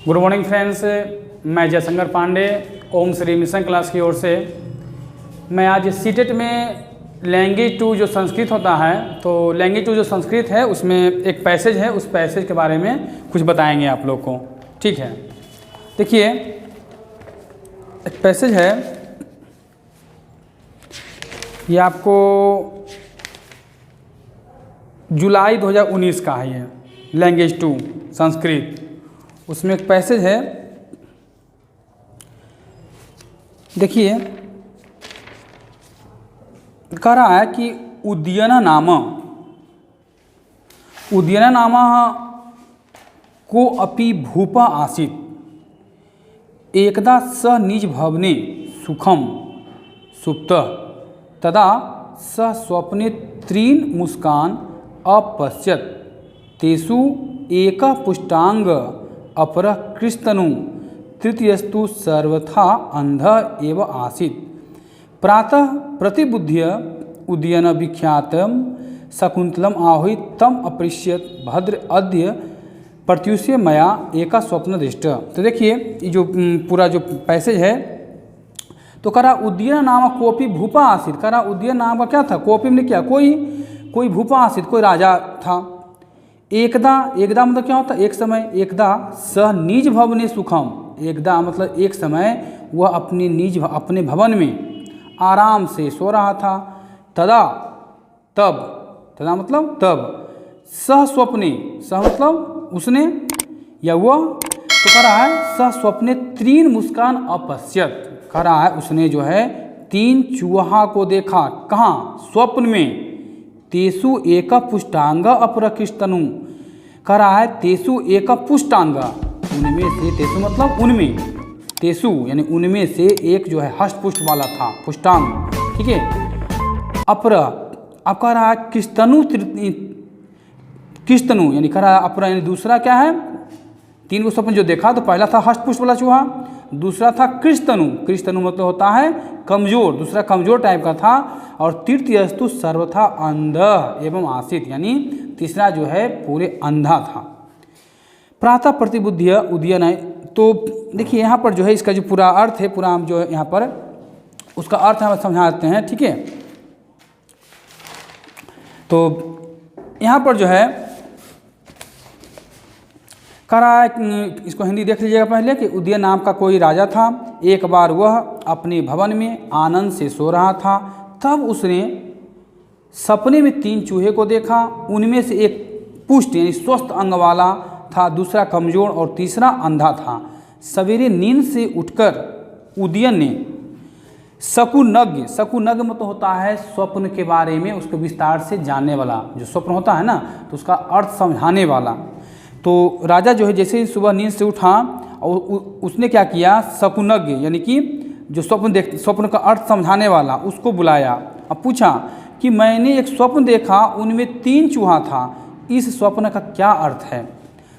Good morning friends, मैं जयशंकर पांडे ओम Shri mission class की ओर से मैं आज सीटेट में लैंग्वेज 2 जो संस्कृत होता है, तो लैंग्वेज 2 जो संस्कृत है उसमें एक पैसेज है, उस पैसेज के बारे में कुछ बताएंगे आप लोग को। ठीक है, देखिए एक पैसेज है, ये आपको जुलाई 2019 का है। ये लैंग्वेज 2 संस्कृत, उसमें एक पैसेज है, देखिए कह रहा है कि उद्यना नाम को अपि भूपा आसीत् एकदा स निज भवने सुखम सुप्तः तदा स स्वप्ने त्रीन मुस्कान अपश्यत् तेषु एकः पुष्टांग अपरः कृष्तनु तृतीयस्तु सर्वथा अंधः एव आसीत्। प्रातः प्रतिबुध्य उदयन विख्यातम शकुंतलम आहुति तम अपृश्यत भद्र अद्य प्रत्युष्य मया एका स्वप्न दृष्ट। तो देखिए ये जो पूरा जो पैसेज है, तो कह रहा उदयन नाम कोपी भूपा आसीत्। कह रहा उदयन नाम का क्या था, कोपी में क्या, कोई भूपा आसीत्, कोई राजा था। एकदा मतलब क्या होता है, एक समय। एकदा सह निज भवने सुखम, एकदा मतलब एक समय वह अपने भवन में आराम से सो रहा था। तदा मतलब तब, सह स्वप्ने, सह मतलब उसने या वह, तो कह रहा है सह स्वप्ने तीन मुस्कान अपश्यत। कह रहा है उसने जो है 3 चूहा को देखा। कहाँ, स्वप्न में। तेसु एक पुष्टांग अपरकृष्टनु, कह रहा है तेसु एक पुष्टांग, उनमें से, तेसु मतलब उनमें, तेसु यानी उनमें से एक जो है हष्ट पुष्ट वाला था, पुष्टांग। ठीक है, अपर, अब कह रहा है कृष्तनु यानी कह रहा है अपर यानी दूसरा क्या है, 3 को स्वप्न जो देखा, तो पहला था हष्ट पुष्ट वाला चूहा, दूसरा था कृष्तनु मतलब होता है कमजोर, दूसरा कमजोर टाइप का था, और तृतीयस्तु सर्वथा अंधः एवं आसीत् यानी तीसरा जो है पूरे अंधा था। प्रातः प्रतिबुद्ध्य उदयन है। तो देखिए यहाँ पर जो है इसका जो पूरा अर्थ है, पूरा हम जो है यहाँ पर उसका अर्थ हम समझाते हैं। ठीक है, तो यहाँ पर जो है कह रहा है, इसको हिंदी देख लीजिएगा पहले, कि उदयन नाम का कोई राजा था। एक बार वह अपने भवन में आनंद से सो रहा था, तब उसने सपने में 3 चूहे को देखा। उनमें से एक पुष्ट यानी स्वस्थ अंग वाला था, दूसरा कमजोर और तीसरा अंधा था। सवेरे नींद से उठकर उदयन ने शकुनज्ञ मतलब होता है स्वप्न के बारे में उसको विस्तार से जानने वाला, जो स्वप्न होता है ना, तो उसका अर्थ समझाने वाला। तो राजा जो है जैसे ही सुबह नींद से उठा और उसने क्या किया, शकुनज्ञ यानी कि जो स्वप्न का अर्थ समझाने वाला, उसको बुलाया। अब पूछा कि मैंने एक स्वप्न देखा, उनमें 3 चूहा था, इस स्वप्न का क्या अर्थ है।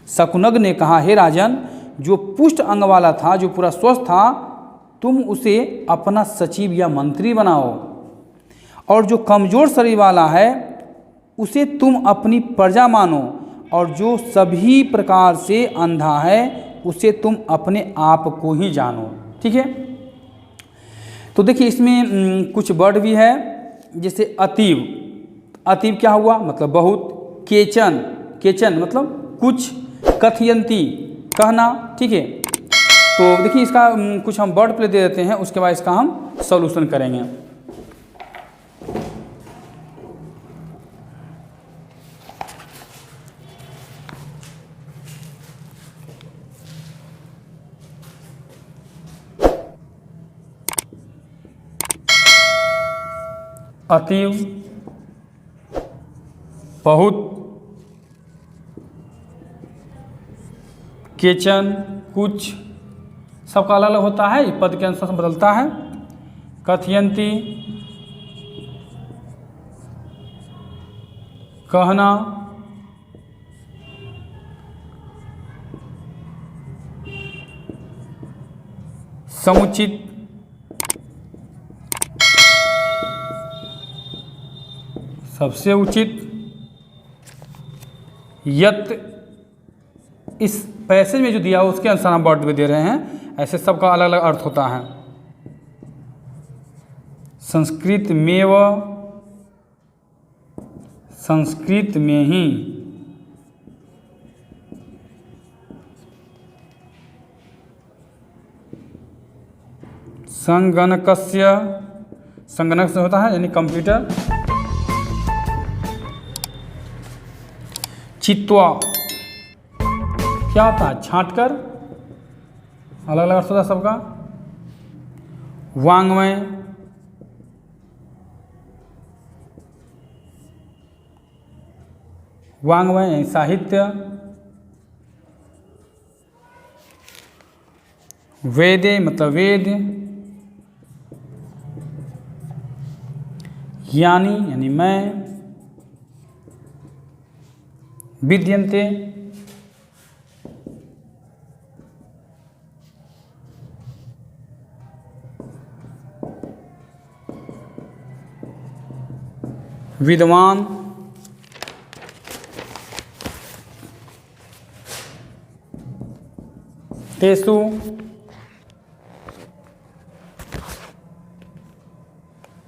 शकुनज्ञ ने कहा, हे राजन, जो पुष्ट अंग वाला था, जो पूरा स्वस्थ था, तुम उसे अपना सचिव या मंत्री बनाओ, और जो कमजोर शरीर वाला है उसे तुम अपनी प्रजा मानो, और जो सभी प्रकार से अंधा है उसे तुम अपने आप को ही जानो। ठीक है, तो देखिए इसमें कुछ वर्ड भी है, जैसे अतीव क्या हुआ, मतलब बहुत। केचन मतलब कुछ। कथयंती कहना। ठीक है, तो देखिए इसका कुछ हम वर्ड प्ले दे देते हैं, उसके बाद इसका हम सॉल्यूशन करेंगे। अतीव, बहुत, केचन कुछ, सबका अलग अलग होता है, पद के अनुसार बदलता है। कथयंती कहना, समुचित, सबसे उचित, यत, इस पैसेज में जो दिया हो उसके अनुसार हम वर्ड में दे रहे हैं, ऐसे सबका अलग अलग अर्थ होता है। संस्कृत में व संस्कृत में ही संगणकस्य, संगणक से होता है यानी कंप्यूटर, चित्वा क्या होता है, छांट कर, अलग अलग अर्थ होता है सबका। वांग्मय, वांग्मय यानी साहित्य। वेदे मतलब वेद। यानी मैं। विद्यन्ते विद्वान। तेसु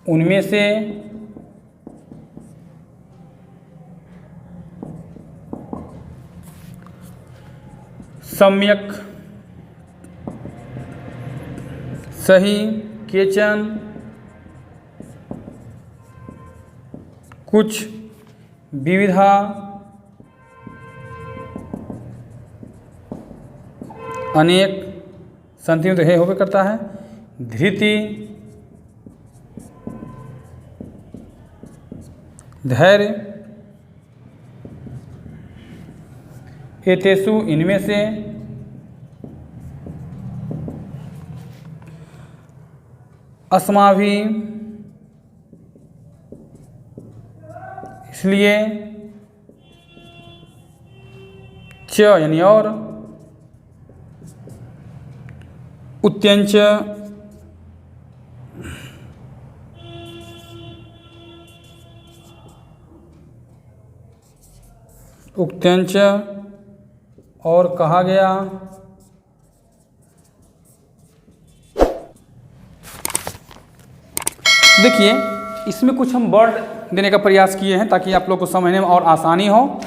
उनमें से। सम्यक सही। केचन कुछ। विविधा अनेक, संधि में तो हे होवे करता है। धृति धैर्य। एतेषु इनमें से। अस्माभिः इसलिए। च यानी और। उत्यंच उक्त्यंच और कहा गया। देखिए इसमें कुछ हम वर्ड देने का प्रयास किए हैं ताकि आप लोग को समझने में और आसानी हो।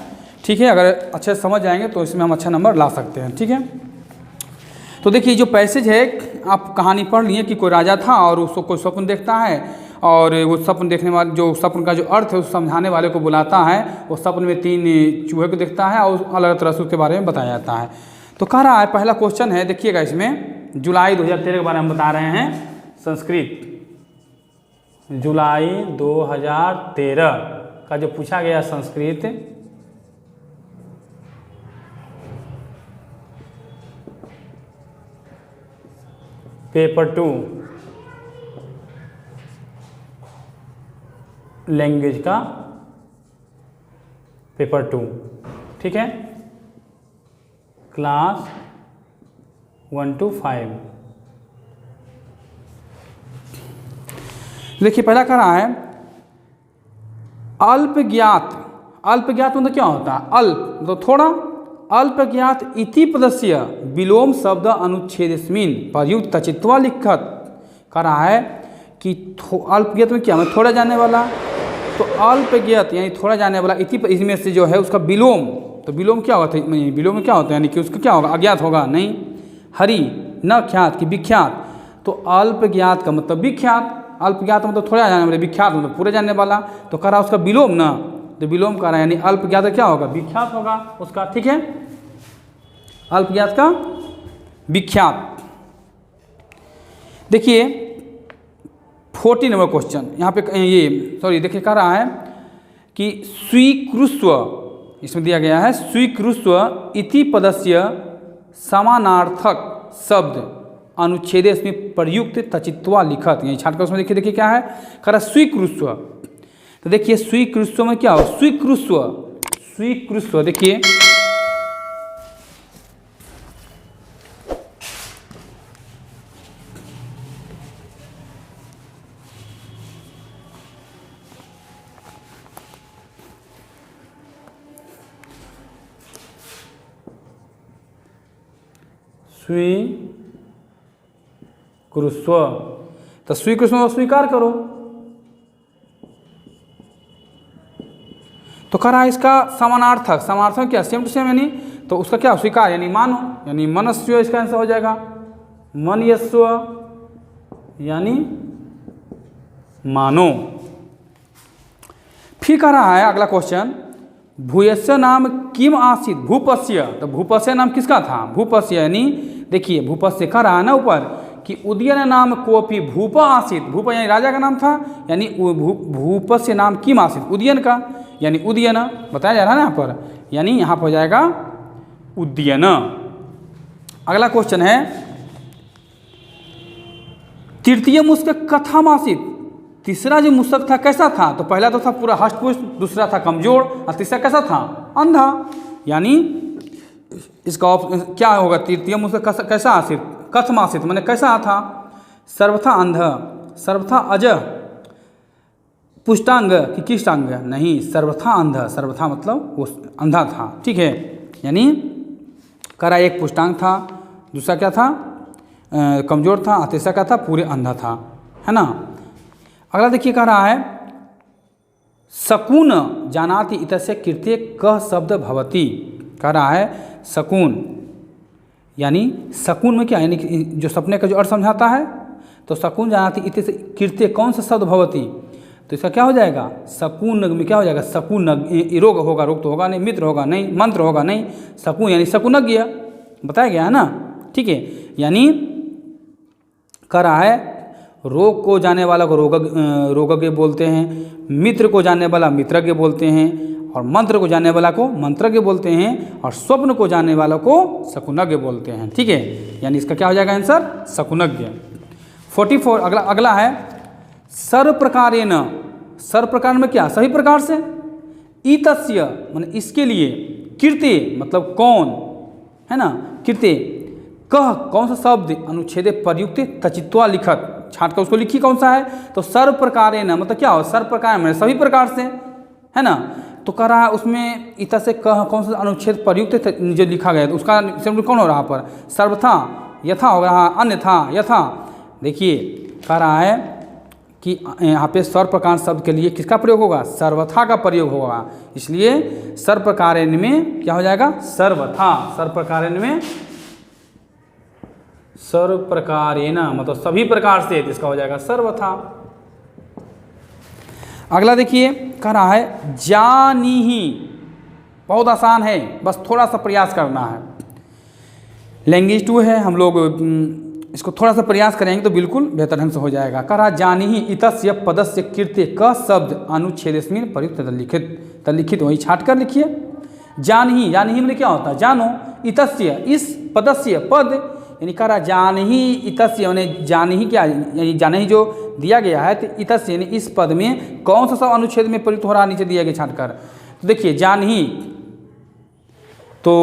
ठीक है, अगर अच्छे से समझ जाएंगे तो इसमें हम अच्छा नंबर ला सकते हैं। ठीक है, तो देखिए जो पैसेज है, आप कहानी पढ़ लिए कि कोई राजा था और उसको कोई स्वप्न देखता है और वो स्वप्न देखने वाले, जो स्वप्न का जो अर्थ है उस समझाने वाले को बुलाता है। वो स्वप्न में 3 चूहे को देखता है और अलग तरह से उसके बारे में बताया जाता है। तो कह रहा है, पहला क्वेश्चन है, देखिएगा इसमें जुलाई 2013 के बारे में बता रहे हैं। संस्कृत जुलाई 2013 का जो पूछा गया संस्कृत, पेपर 2 लैंग्वेज का पेपर 2। ठीक है, क्लास 1 to 5। देखिए पहला कह रहा है अल्प ज्ञात। अल्प ज्ञात मतलब क्या होता है? अल्प मतलब थोड़ा। अल्प ज्ञात इति पदस्य विलोम शब्द अनुच्छेदस्मिन् प्रयुक्त तचित्वा लिखत। कह रहा है कि अल्प ज्ञात में क्या है? थोड़ा जाने वाला। तो अल्प ज्ञात यानी थोड़ा जाने वाला, इति इसमें से जो है उसका विलोम। तो विलोम क्या होता है? विलोम में क्या होता है? यानी कि उसका क्या होगा? अज्ञात होगा। नहीं, हरि न ख्यात की विख्यात। तो अल्प ज्ञात का मतलब विख्यात। अल्प ज्ञात मतलब थोड़ा जाने वाला, विख्यात मतलब पूरे जानने वाला। तो कह रहा उसका विलोम ना, तो विलोम कर रहा है यानी अल्प ज्ञात क्या होगा? विख्यात होगा उसका। ठीक है, अल्प ज्ञात का विख्यात। देखिए 40 नंबर क्वेश्चन यहाँ पे ये सॉरी देखिए कह रहा है कि स्वीकृष्व, इसमें दिया गया है स्वीकृष्व इति पदस्य समानार्थक शब्द अनुच्छेद इसमें प्रयुक्त तचित्वा लिखत। यही छाटकर उसमें देखिए देखिए क्या है? कह रहा स्वीकृष्व। तो देखिए स्वीकृष्व में क्या हो? स्वीकृष्व, स्वीकृष्व देखिए स्वीकुरुस्व, तो स्वीकुरुस्व स्वीकार करो। तो कह रहा है इसका समानार्थक, समानार्थक क्या, सेम टू सेम, यानी तो उसका क्या, स्वीकार यानी मानो, यानी मनस्व इसका आंसर हो जाएगा, मन यस्व यानी मानो। फिर कह रहा है अगला क्वेश्चन, भूयस्य नाम किम आसीत भूपस्य, तो भूपस्य नाम किसका था, भूपस्य, यानी देखिए भूपस्य कह रहा है ना ऊपर कि उदयन नाम कोपी भूप आसीत, भूप यानी राजा का नाम था, यानी भूपस्य नाम किम आसीत, उदयन का, यानी उदयन बताया जा रहा है ना यहाँ पर, यानी यहाँ पर हो जाएगा उदयन। अगला क्वेश्चन है, तृतीय मुस्क कथम आसीत, तीसरा जो मुस्तक था कैसा था, तो पहला तो था पूरा हष्टपुष्ट, दूसरा था कमजोर, और तीसरा कैसा था, अंधा, यानी इसका क्या होगा, तृतीय मुस्तक कैसा आसित, कथम आसित मैंने कैसा था, सर्वथा अंध, सर्वथा अज, पुष्टांग कि किष्टांग, नहीं सर्वथा अंध, सर्वथा मतलब वो अंधा था, ठीक है, यानी करा एक पुष्टांग था, दूसरा क्या था, कमजोर था, तीसरा क्या था, पूरे अंधा था, है ना। अगला देखिए कह रहा है, शकुन जानाति इतस्य कृत्ये कह शब्द भवति, कह रहा है शकुन, यानी शकुन में क्या, यानी जो सपने का जो अर्थ समझाता है, तो शकुन जानाति इतस्य कृत्ये कौन सा शब्द भवति, तो इसका क्या हो जाएगा, शकुन में क्या हो जाएगा, शकुन, रोग होगा, रोग तो होगा नहीं, मित्र होगा नहीं, मंत्र होगा नहीं, शकुन यानी शकुनज्ञ, बताया गया है ना, ठीक है, यानी कह रहा है रोग को जाने वाला को रोगज्ञ बोलते हैं, मित्र को जानने वाला मित्रज्ञ बोलते हैं, और मंत्र को जानने वाला को मंत्रज्ञ बोलते हैं, और स्वप्न को जानने वाला को शकुनज्ञ बोलते हैं, ठीक है, यानी इसका क्या हो जाएगा आंसर, शकुनज्ञ। 44 अगला है, सर्व प्रकारेण, सर्व प्रकार में क्या, सभी प्रकार से, ईतस्य माने इसके लिए, कीर्ति मतलब कौन, है ना, कीर्ति, कह कौन सा शब्द, अनुच्छेदे प्रयुक्त तचित्वा लिखत, छाट कर उसको लिखी कौन सा है, तो सर्व प्रकारेण मतलब क्या हो, सर्व प्रकार में सभी प्रकार से, है ना, तो कह रहा है उसमें इत से कह कौन सा अनुच्छेद प्रयुक्त जो लिखा गया, तो उसका सिंपल कौन हो रहा पर, सर्वथा, यथा हो रहा, अन्यथा, यथा, देखिए कह रहा है कि यहाँ पे सर्व प्रकार शब्द के लिए किसका प्रयोग होगा, सर्वथा का प्रयोग होगा, इसलिए सर्व प्रकारेण में क्या हो जाएगा, सर्वथा, सर्व प्रकारेण में सर्व प्रकारेण मतलब सभी प्रकार से, इसका हो जाएगा सर्वथा। अगला देखिए कह रहा है, जानीहि, बहुत आसान है, बस थोड़ा सा प्रयास करना है, लैंग्वेज 2 है, हम लोग इसको थोड़ा सा प्रयास करेंगे तो बिल्कुल बेहतर ढंग से हो जाएगा। कह रहा जानीहि इतस्य पदस्य कृत्ये क शब्द अनुच्छेदस्मिन् प्रयुक्त तल्लिखित, तल्लिखित वही छाट कर लिखिए, जानीहि, जानीहि में क्या होता है, जानो, इतस्य इस पदस्य पद, यानी कह रहा जानीहि इतस्य यानी जानीहि क्या, यानी जानीहि जो दिया गया है, तो इतस्य यानी इस पद में कौन सा सब अनुच्छेद में प्रयुक्त हो रहा, नीचे दिया गया छाट कर, तो देखिए जानीहि, तो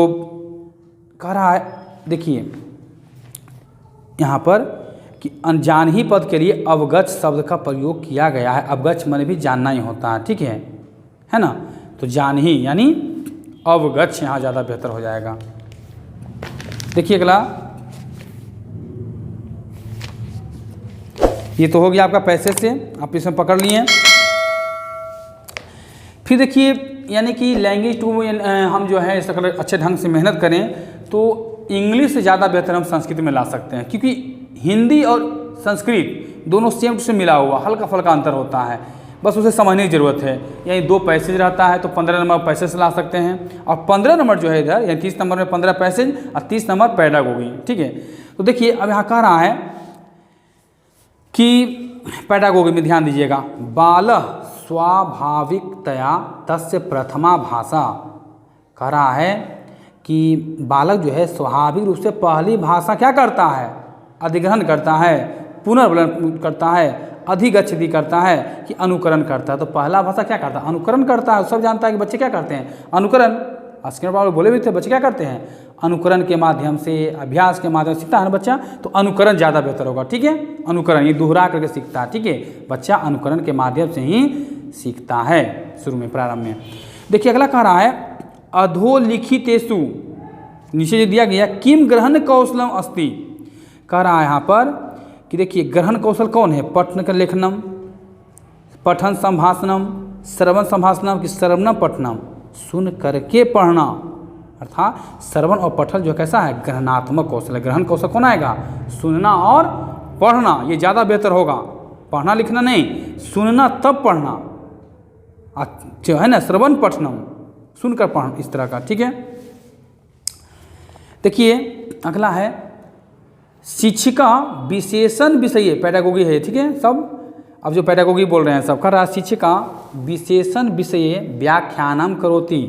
कह रहा है देखिए यहाँ पर कि अनजानही पद के लिए अवगत शब्द का प्रयोग किया गया है, अवगत माने भी जानना ही होता है, ठीक है ना, तो जानही यानी अवगत यहाँ ज़्यादा बेहतर हो जाएगा। देखिए अगला, ये तो हो गया आपका पैसे से, आप इसमें पकड़ लिए। फिर देखिए यानी कि लैंग्वेज 2 में हम जो है इस अगर अच्छे ढंग से मेहनत करें तो इंग्लिश से ज़्यादा बेहतर हम संस्कृत में ला सकते हैं, क्योंकि हिंदी और संस्कृत दोनों सेम टू सेम मिला हुआ, हल्का फुल्का अंतर होता है, बस उसे समझने की ज़रूरत है। यानी 2 पैसेज रहता है तो 15 नंबर पैसेज से ला सकते हैं, और 15 नंबर जो है इधर यानी 30 नंबर में 15 पैसेज और 30 नंबर पैडागोगी, ठीक है। तो देखिए अब यहाँ कह रहा है कि पैडागोगी में ध्यान दीजिएगा, बाल स्वाभाविकतया तस्य प्रथमा भाषा, कह रहा है कि बालक जो है स्वाभाविक रूप से पहली भाषा क्या करता है, अधिग्रहण करता है, पुनर्वलन करता है, अधिगच्छति करता है कि अनुकरण करता है। तो पहला भाषा क्या करता है, अनुकरण करता है। सब जानता है कि बच्चे क्या करते हैं, अनुकरण, अस्कर बाबू बोले भी थे बच्चे क्या करते हैं, अनुकरण के माध्यम से, अभ्यास के माध्यम से सीखता है ना बच्चा, तो अनुकरण ज़्यादा बेहतर होगा, ठीक है। अनुकरण ये दोहरा करके सीखता है, ठीक है, बच्चा अनुकरण के माध्यम से ही सीखता है शुरू में, प्रारंभ में। देखिए अगला कह रहा है, अधोलिखितेषु नीचे जो दिया गया किम ग्रहण कौशलम अस्ति, कह रहा है यहाँ पर कि देखिए ग्रहण कौशल कौन है, पठन का लेखनम, पठन संभाषणम, श्रवण संभाषणम कि श्रवणम पठनम, सुन करके पढ़ना, अर्थात श्रवण और पठन जो कैसा है ग्रहणात्मक कौशल है। ग्रहण कौशल कौन आएगा, सुनना और पढ़ना, ये ज़्यादा बेहतर होगा, पढ़ना लिखना नहीं, सुनना तब पढ़ना, जो है ना श्रवण पठनम, सुनकर पढ़ना, इस तरह का। ठीक है, देखिए अगला है शिक्षिका विशेषण विषय, पैडागोगी है, ठीक है सब, अब जो पैडागोगी बोल रहे हैं सब, कर रहा शिक्षिका विशेषण विषय व्याख्यानम करोति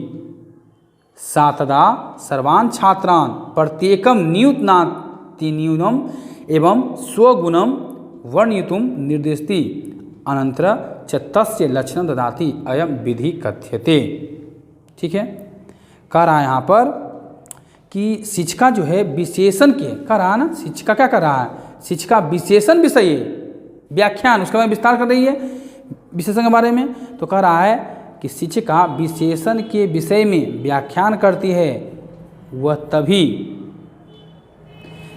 सातदा सर्वान् छात्रान् प्रत्येकम न्यूनाति न्यूनम एवं स्वगुणम वर्णयितुम निर्देशति अनंतर च तस्य लक्षणं ददाति अयम विधि कथ्यते। ठीक है, कह रहा है यहाँ पर कि शिक्षिका जो है विशेषण के, कह रहा है ना, शिक्षिका क्या कर रहा है, शिक्षिका विशेषण विषय व्याख्यान, उसका मैं विस्तार कर रही है विशेषण के बारे में, तो कह रहा है कि शिक्षिका विशेषण के विषय में व्याख्यान करती है, वह तभी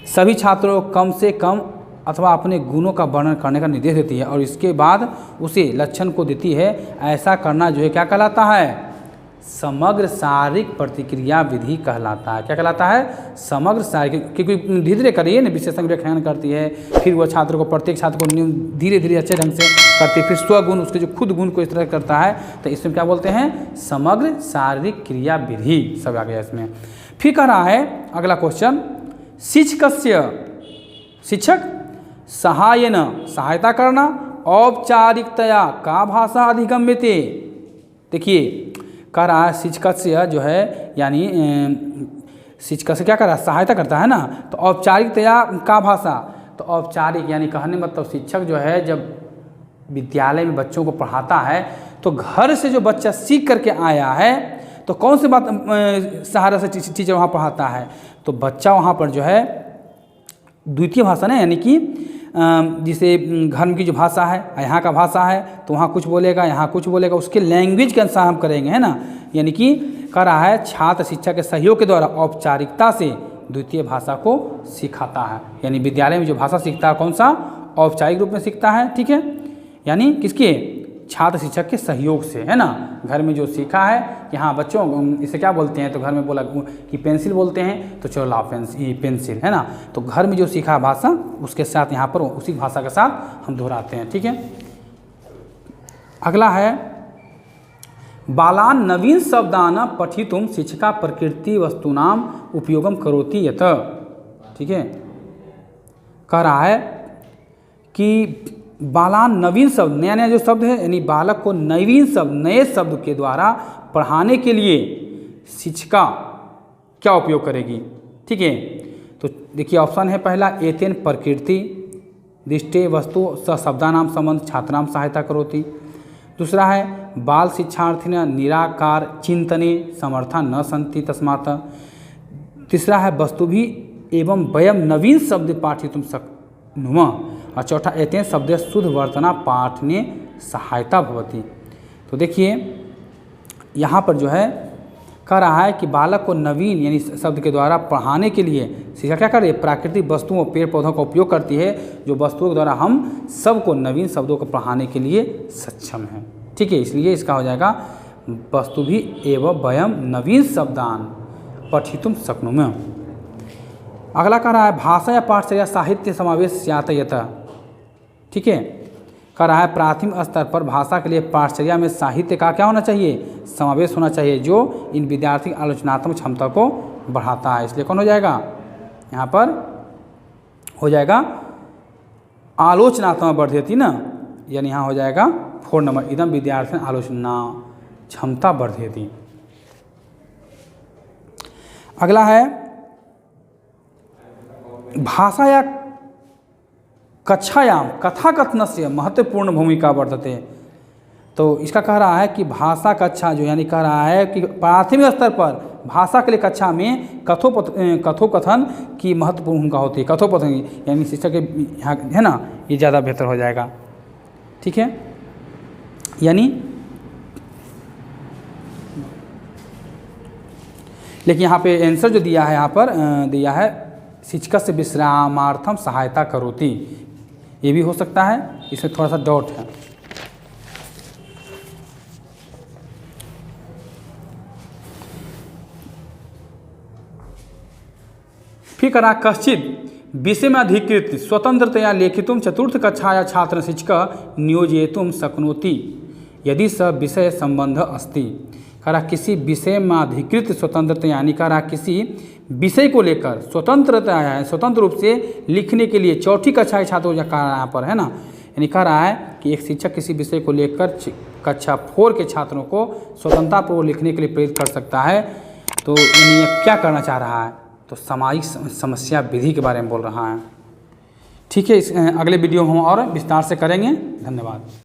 सभी छात्रों को कम से कम अथवा अपने गुणों का वर्णन करने का निर्देश देती है और इसके बाद उसे लक्षण को देती है। ऐसा करना जो है क्या कहलाता है, समग्र शारीरिक प्रतिक्रिया विधि कहलाता है। क्या कहलाता है, समग्र शारीरिक, क्योंकि धीरे धीरे करिए ना, विशेषण व्याख्यान करती है, फिर वह छात्र को, प्रत्येक छात्र को धीरे धीरे अच्छे ढंग से करती है, फिर स्वगुण उसके जो खुद गुण को इस तरह करता है, तो इसमें क्या बोलते हैं, समग्र शारीरिक क्रिया विधि, सब आ गया इसमें। फिर कह रहा है अगला क्वेश्चन, शिक्षकस्य, शिक्षक सहायन, सहायता करना, औपचारिकतया का भाषा अधिगम्यते। देखिए कह रहा है शिक्षक से जो है, यानी शिक्षक से क्या कर रहा है, सहायता करता है ना, तो औपचारिकतया का भाषा, तो औपचारिक यानी कहने मतलब शिक्षक जो है जब विद्यालय में बच्चों को पढ़ाता है तो घर से जो बच्चा सीख करके आया है तो कौन सी बात सहारा से टीचर वहाँ पढ़ाता है, तो बच्चा वहाँ पर जो है द्वितीय भाषा ना, यानी कि जिसे घर की जो भाषा है, यहाँ का भाषा है तो वहाँ कुछ बोलेगा, यहाँ कुछ बोलेगा, उसके लैंग्वेज के अनुसार हम करेंगे, है ना। यानी कि कह रहा है छात्र शिक्षा के सहयोग के द्वारा औपचारिकता से द्वितीय भाषा को सिखाता है, यानी विद्यालय में जो भाषा सीखता है कौन सा, औपचारिक रूप में सीखता है। ठीक है, यानी किसके, छात्र शिक्षक के सहयोग से, है ना। घर में जो सीखा है कि हाँ बच्चों इसे क्या बोलते हैं, तो घर में बोला कि पेंसिल बोलते हैं, तो चलो लाओ पेंसिल, है ना। तो घर में जो सीखा भाषा उसके साथ यहाँ पर उसी भाषा के साथ हम दोहराते हैं। ठीक है, अगला है बालान नवीन शब्दान पठितुम शिक्षिका प्रकृति वस्तुनाम उपयोगम करोति यत। ठीक है, कह रहा है कि बालान नवीन शब्द, नया नया जो शब्द है, यानी बालक को नवीन शब्द, नए शब्द के द्वारा पढ़ाने के लिए शिक्षिका क्या उपयोग करेगी। ठीक है, तो देखिए ऑप्शन है पहला, एतेन प्रकृति दृष्टे वस्तु स शब्दानाम संबंध छात्राम सहायता करोति। दूसरा है बाल शिक्षार्थिन निराकार चिंतने समर्था न संति तस्मात्। तीसरा है वस्तु भी एवं वयम नवीन शब्द पाठितुम शक्नुमः। और चौथा एतेन शब्द शुद्ध वर्तना पाठने सहायता भवति। तो देखिए यहाँ पर जो है कह रहा है कि बालक को नवीन यानी शब्द के द्वारा पढ़ाने के लिए शिक्षा क्या कर रही है, प्राकृतिक वस्तुओं पेड़ पौधों का उपयोग करती है, जो वस्तुओं के द्वारा हम सबको नवीन शब्दों को पढ़ाने के लिए सक्षम हैं। ठीक है, इसलिए इसका हो जाएगा वस्तु भी एवं वयम नवीन शब्दान पठितुम शक्नुमः। अगला कह रहा है भाषा या पाठचर्या साहित्य समावेश स्यात्। ठीक है, कह रहा है प्राथमिक स्तर पर भाषा के लिए पाठचर्या में साहित्य का क्या होना चाहिए, समावेश होना चाहिए, जो इन विद्यार्थी आलोचनात्मक क्षमता को बढ़ाता है। इसलिए कौन हो जाएगा, यहाँ पर हो जाएगा आलोचनात्मक वर्धयति ना, यानी यहाँ हो जाएगा 4 नंबर, इदम विद्यार्थी आलोचना क्षमता वर्धयति। अगला है भाषा या कक्षायाम कथाकथनस्य महत्वपूर्ण भूमिका वर्तते। तो इसका कह रहा है कि भाषा कक्षा जो, यानी कह रहा है कि प्राथमिक स्तर पर भाषा के लिए कक्षा में कथोपकथन की महत्वपूर्ण भूमिका होती है। कथोपकथन यानी शिक्षक के यहाँ है ना, ये ज़्यादा बेहतर हो जाएगा। ठीक है, यानी लेकिन यहाँ पे आंसर जो दिया है यहाँ पर दिया है शिक्षकस्य विश्रामार्थम सहायता करोति, ये भी हो सकता है, इसमें थोड़ा सा डाउट है। फिर करा कश्चित विषय में अधिकृत स्वतंत्रतया लेखितुं चतुर्थ कक्षाया छात्र शिक्षक नियोजयितुं शक्नोति यदि स विषय संबंध अस्ति। करा किसी विषय में अधिकृत स्वतंत्रता यानी करा किसी विषय को लेकर स्वतंत्रता है, स्वतंत्र रूप से लिखने के लिए चौथी कक्षा के छात्रों का यहाँ पर है ना, यानी कह रहा है कि एक शिक्षक किसी विषय को लेकर कक्षा 4 के छात्रों को स्वतंत्रतापूर्वक लिखने के लिए प्रेरित कर सकता है। तो यानी क्या करना चाह रहा है, तो सामायिक समस्या विधि के बारे में बोल रहा है। ठीक है, इस अगले वीडियो में हम और विस्तार से करेंगे। धन्यवाद।